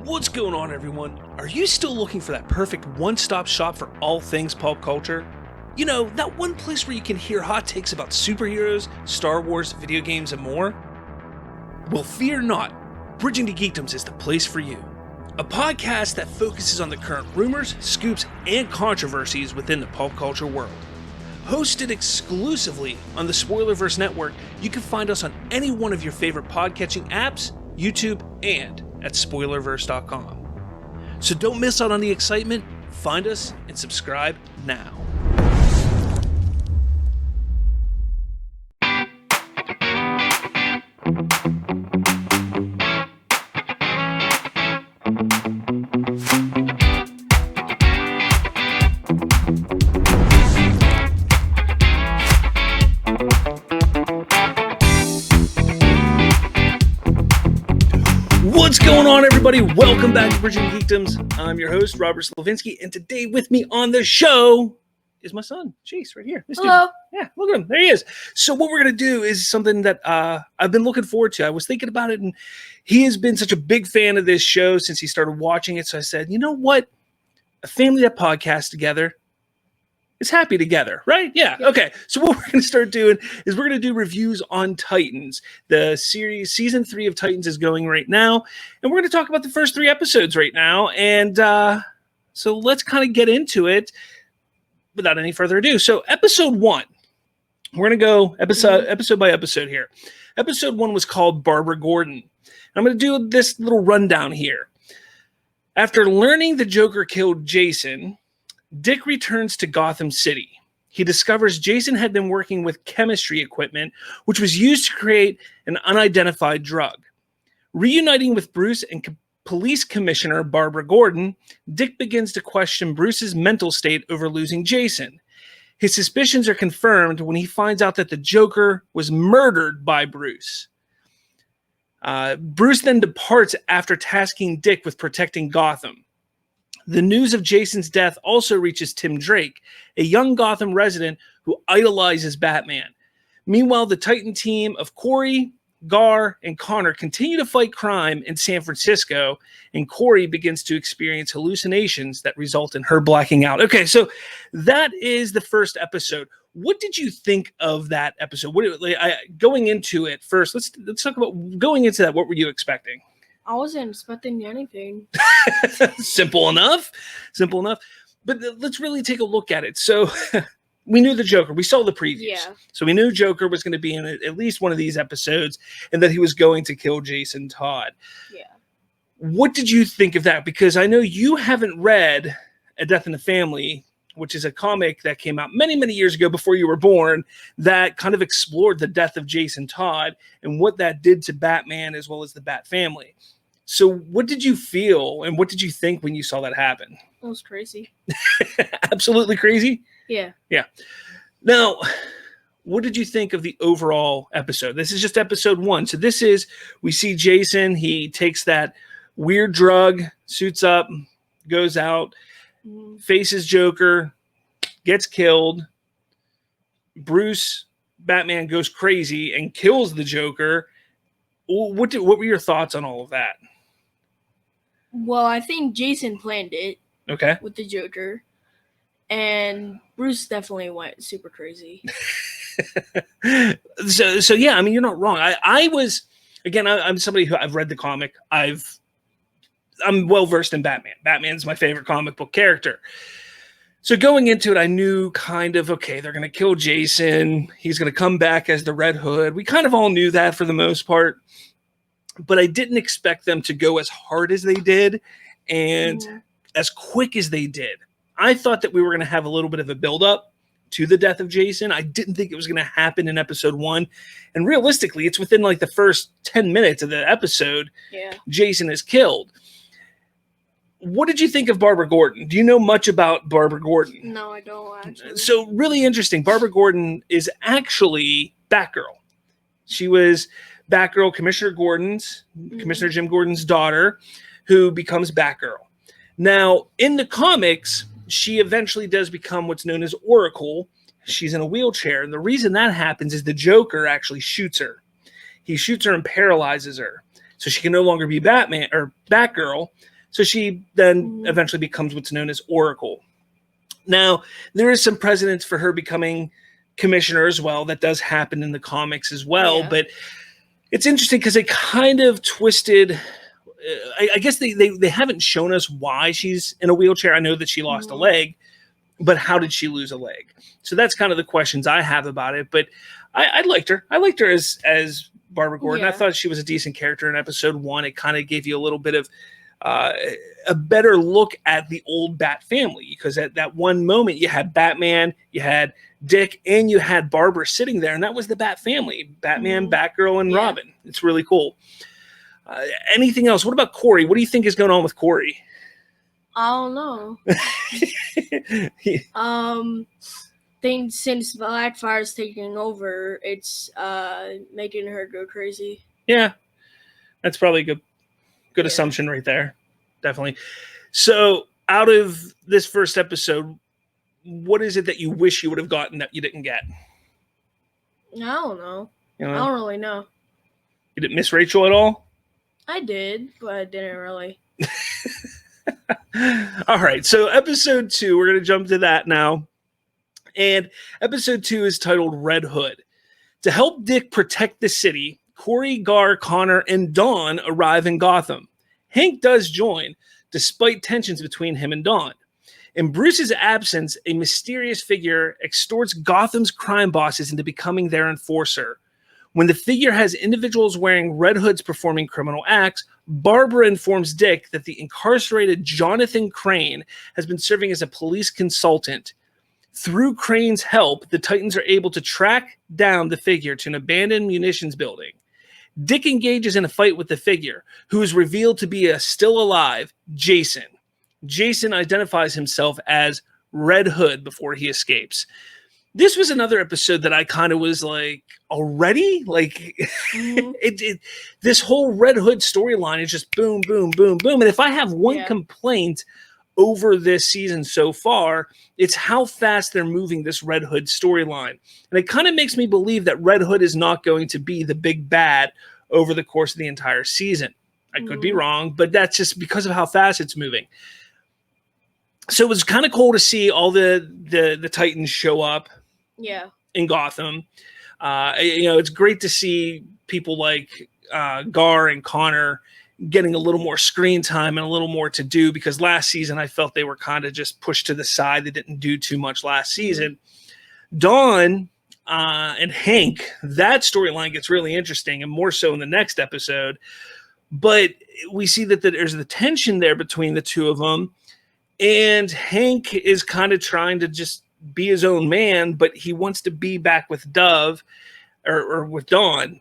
What's going on, everyone? Are you still looking for that perfect one-stop shop for all things pop culture? You know, that one place where you can hear hot takes about superheroes, Star Wars, video games, and more? Well, fear not. Bridging the Geekdoms is the place for you. A podcast that focuses on the current rumors, scoops, and controversies within the pop culture world. Hosted exclusively on the Spoilerverse network, you can find us on any one of your favorite podcatching apps, YouTube, and at Spoilerverse.com. So don't miss out on the excitement. Find us and subscribe now. What's going on, everybody? Welcome back to Bridging the Geekdoms. I'm your host, Robert Slavinsky, and today with me on the show is my son, Chase, right here. Hello. Yeah, look at him. There he is. So what we're going to do is something that I've been looking forward to. I was thinking about it, and he has been such a big fan of this show since he started watching it. So I said, you know what? A family that podcasts together is happy together, right? Yeah. Okay. So what we're going to start doing is we're going to do reviews on Titans. The series, season 3 of Titans is going right now, and we're going to talk about the first 3 episodes right now. And so let's kind of get into it without any further ado. So episode 1, we're going to go episode by episode here. Episode 1 was called Barbara Gordon. I'm going to do this little rundown here. After learning the Joker killed Jason, Dick returns to Gotham City. He discovers Jason had been working with chemistry equipment, which was used to create an unidentified drug. Reuniting with Bruce and Police Commissioner Barbara Gordon, Dick begins to question Bruce's mental state over losing Jason. His suspicions are confirmed when he finds out that the Joker was murdered by Bruce. Bruce then departs after tasking Dick with protecting Gotham. The news of Jason's death also reaches Tim Drake, a young Gotham resident who idolizes Batman. Meanwhile, the Titan team of Corey, Gar, and Connor continue to fight crime in San Francisco, and Corey begins to experience hallucinations that result in her blacking out. Okay, so that is the first episode. What did you think of that episode? Going into it first, let's talk about going into that. What were you expecting? I wasn't expecting anything. Simple enough. But let's really take a look at it. So we knew the Joker. We saw the previews. Yeah. So we knew Joker was going to be in at least one of these episodes and that he was going to kill Jason Todd. Yeah. What did you think of that? Because I know you haven't read A Death in the Family, which is a comic that came out many, many years ago before you were born, that kind of explored the death of Jason Todd and what that did to Batman as well as the Bat family. So what did you feel and what did you think when you saw that happen? It was crazy. Absolutely crazy? Yeah. Yeah. Now, what did you think of the overall episode? This is just episode 1. So we see Jason, he takes that weird drug, suits up, goes out, faces Joker, gets killed. Batman goes crazy and kills the Joker. What were your thoughts on all of that? Well, I think Jason planned it. Okay. With the Joker. And Bruce definitely went super crazy. So yeah, I mean, you're not wrong. I'm somebody who I've read the comic. I'm well versed in Batman. Batman's my favorite comic book character. So going into it, I knew kind of, okay, they're going to kill Jason. He's going to come back as the Red Hood. We kind of all knew that for the most part. But I didn't expect them to go as hard as they did and as quick as they did. I thought that we were going to have a little bit of a buildup to the death of Jason. I didn't think it was going to happen in episode 1. And realistically, it's within like the first 10 minutes of the episode, Jason is killed. What did you think of Barbara Gordon? Do you know much about Barbara Gordon? No, I don't actually. So really interesting. Barbara Gordon is actually Batgirl. She was Batgirl, Commissioner Jim Gordon's daughter, who becomes Batgirl. Now, in the comics, she eventually does become what's known as Oracle. She's in a wheelchair. And the reason that happens is the Joker actually shoots her. He shoots her and paralyzes her. so she can no longer be Batman or Batgirl. So she then eventually becomes what's known as Oracle. Now, there is some precedence for her becoming commissioner as well. That does happen in the comics as well, but it's interesting because they kind of twisted. I guess they haven't shown us why she's in a wheelchair. I know that she lost a leg, but how did she lose a leg? So that's kind of the questions I have about it. But I liked her. I liked her as Barbara Gordon. I thought she was a decent character in episode 1. It kind of gave you a little bit of a better look at the old Bat family, because at that one moment you had Batman, you had Dick, and you had Barbara sitting there, and that was the Bat family: Batman, Batgirl, and Robin. It's really cool. Anything else? What about Corey? What do you think is going on with Corey? I don't know. Think since Blackfire's taking over, it's making her go crazy. Yeah, that's probably a good assumption right there. Definitely. So, out of this first episode, what is it that you wish you would have gotten that you didn't get? I don't know. I don't really know. You didn't miss Rachel at all? I did, but I didn't really. All right. So, episode 2, we're going to jump to that now. And episode 2 is titled Red Hood. To help Dick protect the city, Corey, Gar, Connor, and Dawn arrive in Gotham. Hank does join, despite tensions between him and Dawn. In Bruce's absence, a mysterious figure extorts Gotham's crime bosses into becoming their enforcer. When the figure has individuals wearing red hoods performing criminal acts, Barbara informs Dick that the incarcerated Jonathan Crane has been serving as a police consultant. Through Crane's help, the Titans are able to track down the figure to an abandoned munitions building. Dick engages in a fight with the figure, who is revealed to be a still alive Jason. Jason identifies himself as Red Hood before he escapes. This was another episode that I kind of was like, already? Like, this whole Red Hood storyline is just boom, boom, boom, boom. And if I have one complaint over this season so far, it's how fast they're moving this Red Hood storyline. And it kind of makes me believe that Red Hood is not going to be the big bad over the course of the entire season. I could be wrong, but that's just because of how fast it's moving. So it was kind of cool to see all the Titans show up in Gotham. It's great to see people like Gar and Connor getting a little more screen time and a little more to do, because last season I felt they were kind of just pushed to the side. They didn't do too much last season. Dawn and Hank, that storyline gets really interesting, and more so in the next episode. But we see that there's the tension there between the two of them, and Hank is kind of trying to just be his own man, but he wants to be back with Dove or with Dawn.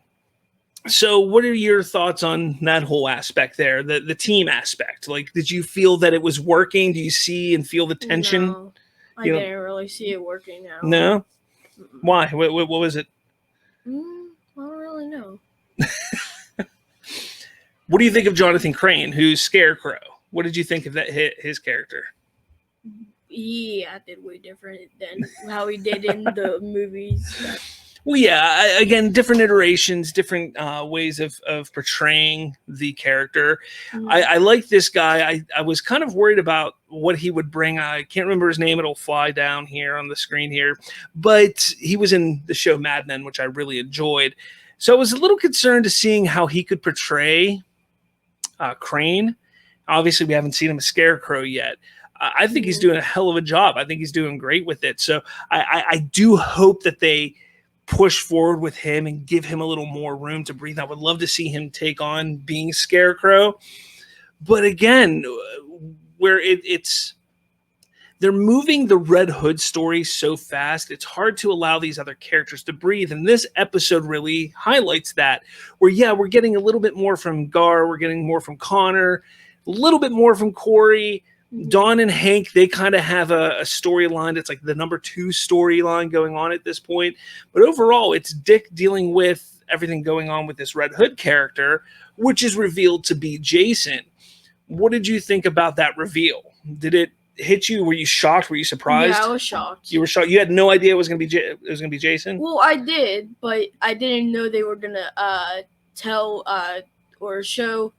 So what are your thoughts on that whole aspect there, the team aspect? Like, did you feel that it was working? Do you see and feel the tension? No, I didn't really see it working now. No? Why? What was it? I don't really know. What do you think of Jonathan Crane, who's Scarecrow? What did you think of his character? He acted way different than how he did in the movies. Well, yeah, again, different iterations, different ways of portraying the character. I like this guy. I was kind of worried about what he would bring. I can't remember his name. It'll fly down here on the screen here. But he was in the show Mad Men, which I really enjoyed. So I was a little concerned to seeing how he could portray Crane. Obviously, we haven't seen him as Scarecrow yet. I think he's doing a hell of a job. I think he's doing great with it. So I do hope that they push forward with him and give him a little more room to breathe. I would love to see him take on being Scarecrow. But again, where they're moving the Red Hood story so fast, it's hard to allow these other characters to breathe. And this episode really highlights that, where, we're getting a little bit more from Gar, we're getting more from Connor, a little bit more from Corey. Dawn and Hank, they kind of have a storyline that's like the number 2 storyline going on at this point. But overall, it's Dick dealing with everything going on with this Red Hood character, which is revealed to be Jason. What did you think about that reveal? Did it hit you? Were you shocked? Were you surprised? Yeah, I was shocked. You were shocked. You had no idea it was going to be Jason? Well, I did, but I didn't know they were going to tell or show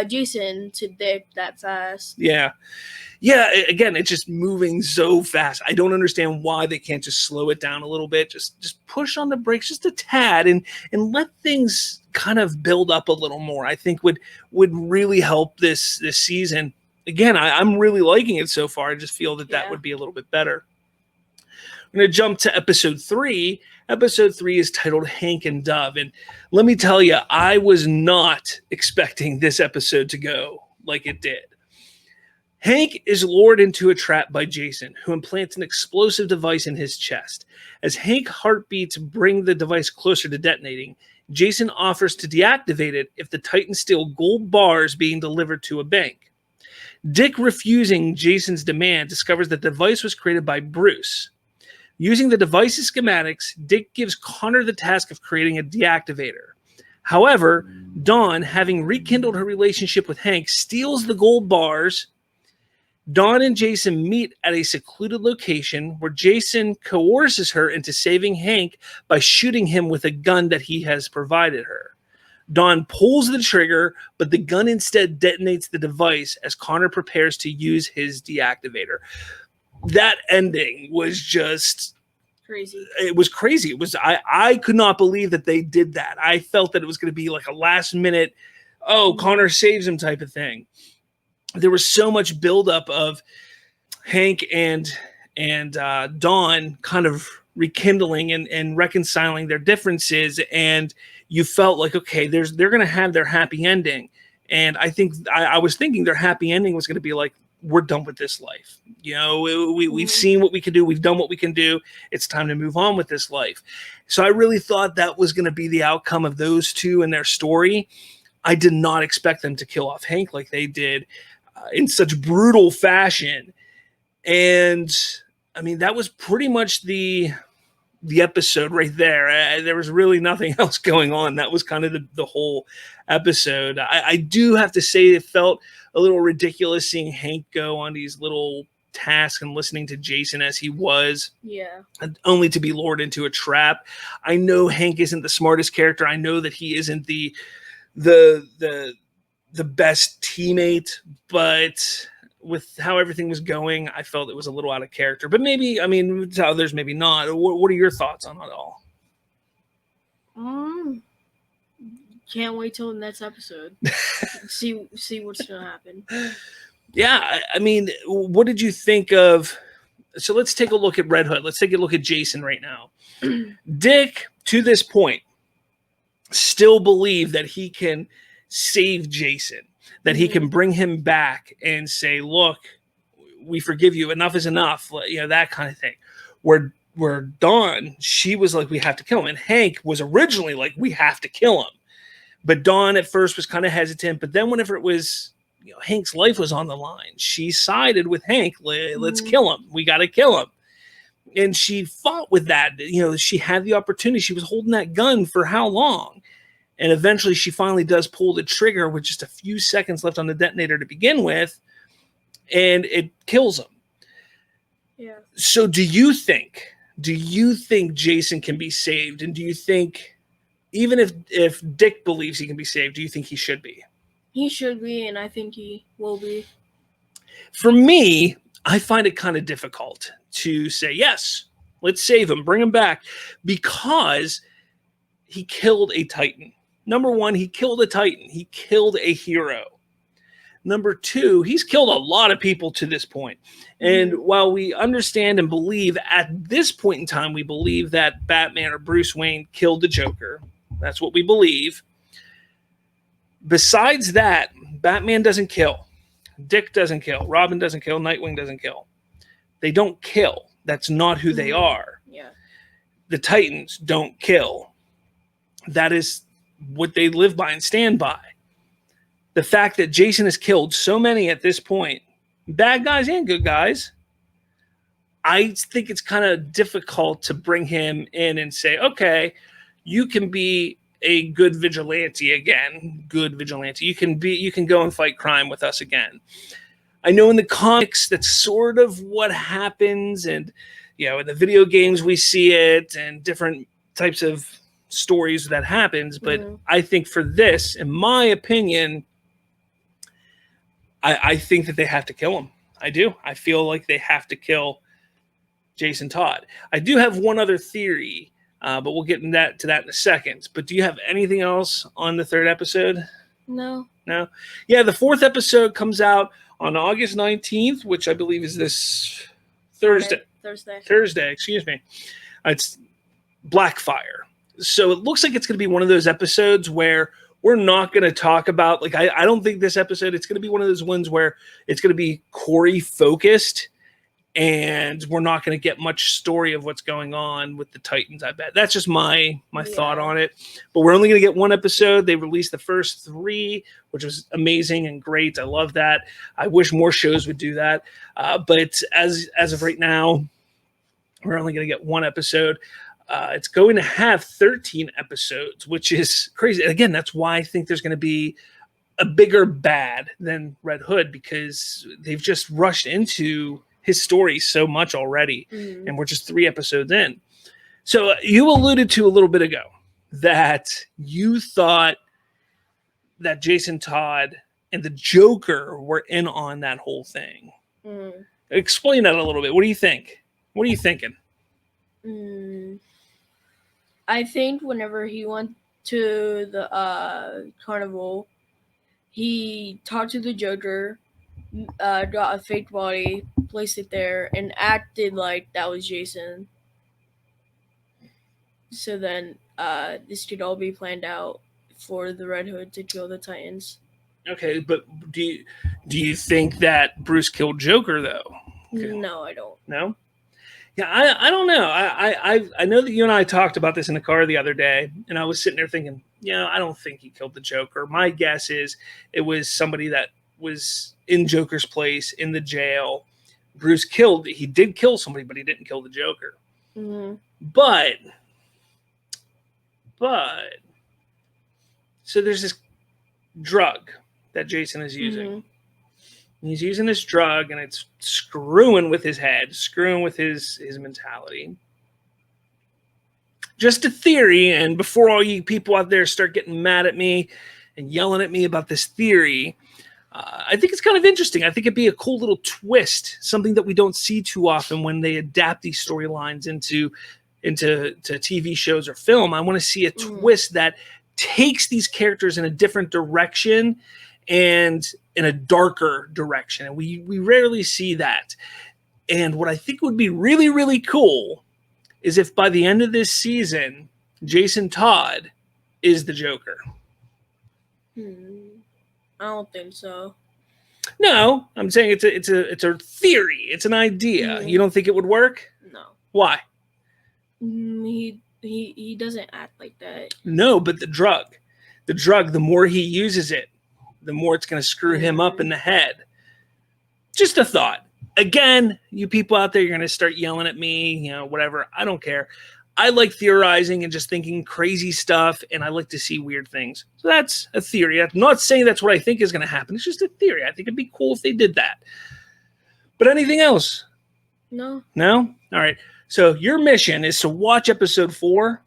Jason to Dick that fast. Yeah. Again, it's just moving so fast. I don't understand why they can't just slow it down a little bit. Just push on the brakes just a tad and let things kind of build up a little more. I think would really help this season. Again, I'm really liking it so far. I just feel that would be a little bit better. We're going to jump to episode 3. Episode 3 is titled Hank and Dove. And let me tell you, I was not expecting this episode to go like it did. Hank is lured into a trap by Jason, who implants an explosive device in his chest. As Hank's heartbeats bring the device closer to detonating, Jason offers to deactivate it if the Titans steal gold bars being delivered to a bank. Dick, refusing Jason's demand, discovers that the device was created by Bruce. Using the device's schematics, Dick gives Connor the task of creating a deactivator. However, Dawn, having rekindled her relationship with Hank, steals the gold bars. Dawn and Jason meet at a secluded location where Jason coerces her into saving Hank by shooting him with a gun that he has provided her. Dawn pulls the trigger, but the gun instead detonates the device as Connor prepares to use his deactivator. That ending was just crazy. It was crazy. It was I could not believe that they did that. I felt that it was going to be like a last minute, Connor saves him type of thing. There was so much buildup of Hank and Dawn kind of rekindling and reconciling their differences, and you felt like, okay, they're going to have their happy ending. And I think I was thinking their happy ending was going to be like, we're done with this life. You know, we've seen what we can do. We've done what we can do. It's time to move on with this life. So I really thought that was going to be the outcome of those two and their story. I did not expect them to kill off Hank like they did in such brutal fashion. And I mean, that was pretty much the episode right there. There was really nothing else going on. That was kind of the whole episode. I do have to say it felt a little ridiculous seeing Hank go on these little tasks and listening to Jason as he was. Yeah. Only to be lured into a trap. I know Hank isn't the smartest character. I know that he isn't the best teammate, but with how everything was going, I felt it was a little out of character. But maybe, I mean, to others, maybe not. What are your thoughts on it all? Can't wait till the next episode. see what's gonna happen. Yeah, I mean, what did you think of? So let's take a look at Red Hood. Let's take a look at Jason right now. Dick, to this point, still believe that he can save Jason, that he can bring him back and say, look, we forgive you. Enough is enough. You know, that kind of thing. Where Dawn, she was like, we have to kill him. And Hank was originally like, we have to kill him. But Dawn at first was kind of hesitant. But then whenever it was, you know, Hank's life was on the line, she sided with Hank. Let's kill him. We got to kill him. And she fought with that. You know, she had the opportunity. She was holding that gun for how long? And eventually she finally does pull the trigger with just a few seconds left on the detonator to begin with. And it kills him. Yeah. So do you think Jason can be saved? And do you think, even if Dick believes he can be saved, do you think he should be? He should be, and I think he will be. For me, I find it kind of difficult to say, yes, let's save him, bring him back, because he killed a Titan. Number one, he killed a Titan. He killed a hero. Number two, he's killed a lot of people to this point. And while we understand and believe at this point in time, we believe that Batman or Bruce Wayne killed the Joker. That's what we believe. Besides that, Batman doesn't kill. Dick doesn't kill. Robin doesn't kill. Nightwing doesn't kill. They don't kill. That's not who they are. Yeah. The Titans don't kill. That is what they live by and stand by. The fact that Jason has killed so many at this point, bad guys and good guys, I think it's kind of difficult to bring him in and say, okay, you can be a good vigilante again. Good vigilante. You can go and fight crime with us again. I know in the comics that's sort of what happens, and you know, in the video games we see it, and different types of stories that happens, but Mm-hmm. I think for this, in my opinion, I think that they have to kill him. I do. I feel like they have to kill Jason Todd. I do have one other theory, but we'll get to that in a second. But do you have anything else on the third episode? No. No? Yeah, the fourth episode comes out on August 19th, which I believe is this Thursday. Thursday, excuse me. It's Blackfire. So it looks like it's going to be one of those episodes where we're not going to talk about, like, I don't think this episode, it's going to be one of those ones where it's going to be Corey focused and we're not going to get much story of what's going on with the Titans, I bet. That's just my thought on it. But we're only going to get one episode. They released the first 3, which was amazing and great. I love that. I wish more shows would do that. But as of right now, we're only going to get one episode. It's going to have 13 episodes, which is crazy. And again, that's why I think there's going to be a bigger bad than Red Hood, because they've just rushed into his story so much already. Mm-hmm. And we're just 3 episodes in. So you alluded to a little bit ago that you thought that Jason Todd and the Joker were in on that whole thing. Mm-hmm. Explain that a little bit. What do you think? What are you thinking? I think whenever he went to the carnival, he talked to the Joker, got a fake body, placed it there, and acted like that was Jason. So then this could all be planned out for the Red Hood to kill the Titans. Okay, but do you think that Bruce killed Joker, though? Okay. No, I don't. No? Yeah, I don't know. I know that you and I talked about this in the car the other day, and I was sitting there thinking, I don't think he killed the Joker. My guess is it was somebody that was in Joker's place in the jail. Bruce he did kill somebody, but he didn't kill the Joker. Mm-hmm. But so there's this drug that Jason is using. Mm-hmm. He's using this drug, and it's screwing with his head, screwing with his mentality. Just a theory, and before all you people out there start getting mad at me and yelling at me about this theory, I think it's kind of interesting. I think it'd be a cool little twist, something that we don't see too often when they adapt these storylines into TV shows or film. I want to see a twist that takes these characters in a different direction and in a darker direction. And we rarely see that. And what I think would be really, really cool is if by the end of this season, Jason Todd is the Joker. I don't think so. No, I'm saying it's a theory. It's an idea. You don't think it would work? No. Why? He doesn't act like that. No, but the drug, the more he uses it, the more it's going to screw him up in the head. Just a thought. Again, you people out there, you're going to start yelling at me, whatever. I don't care. I like theorizing and just thinking crazy stuff, and I like to see weird things. So that's a theory. I'm not saying that's what I think is going to happen. It's just a theory. I think it'd be cool if they did that. But anything else? No. No? All right. So your mission is to watch episode 4,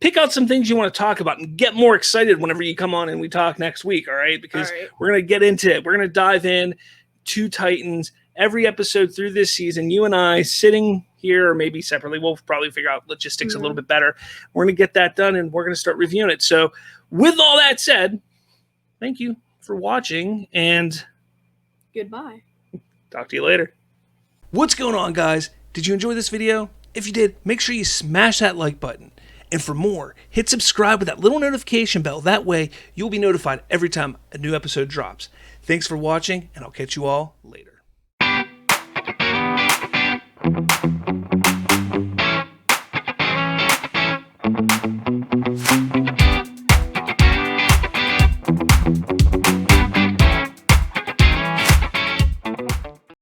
pick out some things you want to talk about, and get more excited whenever you come on and we talk next week, all right? Because we're going to get into it. We're going to dive in to Titans every episode through this season. You and I sitting here, or maybe separately, we'll probably figure out logistics a little bit better. We're going to get that done, and we're going to start reviewing it. So with all that said, thank you for watching, and goodbye. Talk to you later. What's going on, guys? Did you enjoy this video? If you did, make sure you smash that like button. And for more, hit subscribe with that little notification bell. That way, you'll be notified every time a new episode drops. Thanks for watching, and I'll catch you all